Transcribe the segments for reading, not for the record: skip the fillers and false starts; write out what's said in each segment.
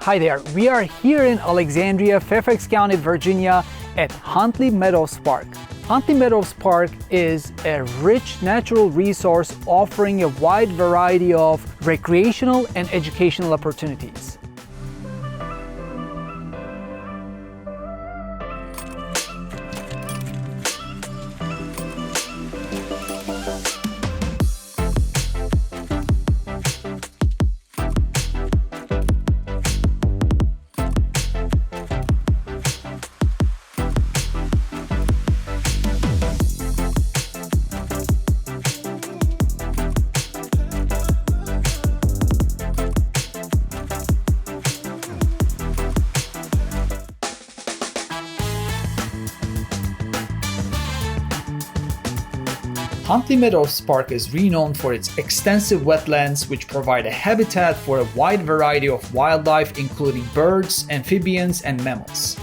Hi there, we are here in Alexandria, Fairfax County, Virginia at Huntley Meadows Park. Huntley Meadows Park is a rich natural resource offering a wide variety of recreational and educational opportunities. Huntley Meadows Park is renowned for its extensive wetlands, which provide a habitat for a wide variety of wildlife, including birds, amphibians, and mammals.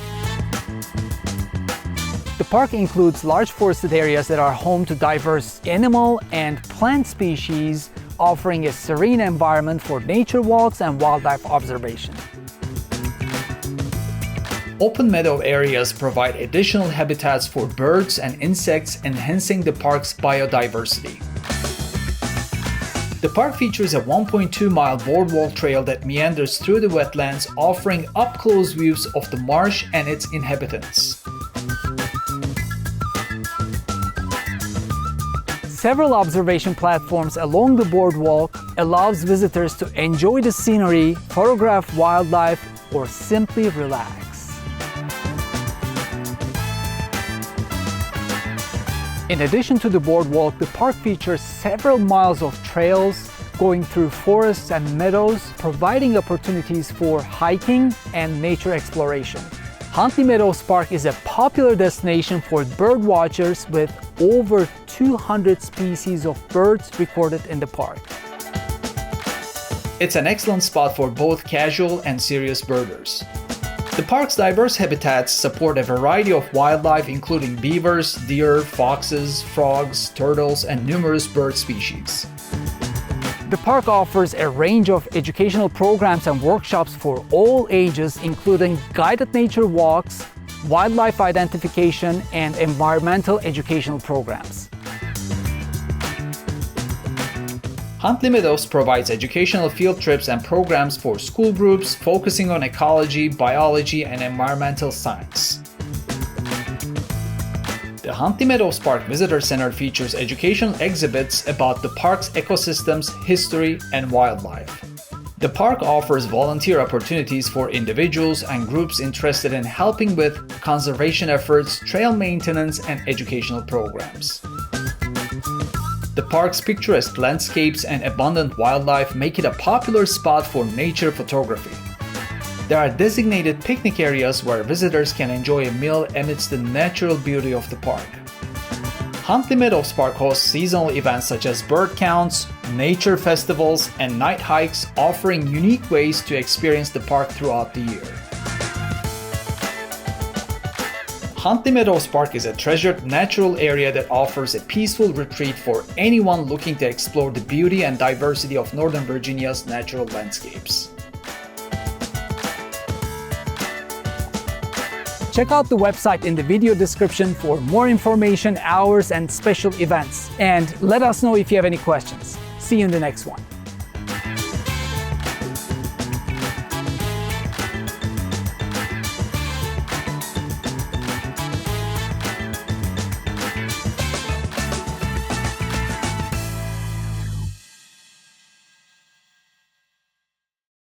The park includes large forested areas that are home to diverse animal and plant species, offering a serene environment for nature walks and wildlife observation. Open meadow areas provide additional habitats for birds and insects, enhancing the park's biodiversity. The park features a 1.2-mile boardwalk trail that meanders through the wetlands, offering up-close views of the marsh and its inhabitants. Several observation platforms along the boardwalk allows visitors to enjoy the scenery, photograph wildlife, or simply relax. In addition to the boardwalk, the park features several miles of trails going through forests and meadows, providing opportunities for hiking and nature exploration. Huntley Meadows Park is a popular destination for bird watchers, with over 200 species of birds recorded in the park. It's an excellent spot for both casual and serious birders. The park's diverse habitats support a variety of wildlife, including beavers, deer, foxes, frogs, turtles, and numerous bird species. The park offers a range of educational programs and workshops for all ages, including guided nature walks, wildlife identification, and environmental educational programs. Huntley Meadows provides educational field trips and programs for school groups focusing on ecology, biology, and environmental science. The Huntley Meadows Park Visitor Center features educational exhibits about the park's ecosystems, history, and wildlife. The park offers volunteer opportunities for individuals and groups interested in helping with conservation efforts, trail maintenance, and educational programs. The park's picturesque landscapes and abundant wildlife make it a popular spot for nature photography. There are designated picnic areas where visitors can enjoy a meal amidst the natural beauty of the park. Huntley Meadows Park hosts seasonal events such as bird counts, nature festivals, and night hikes, offering unique ways to experience the park throughout the year. Huntley Meadows Park is a treasured natural area that offers a peaceful retreat for anyone looking to explore the beauty and diversity of Northern Virginia's natural landscapes. Check out the website in the video description for more information, hours, and special events. And let us know if you have any questions. See you in the next one.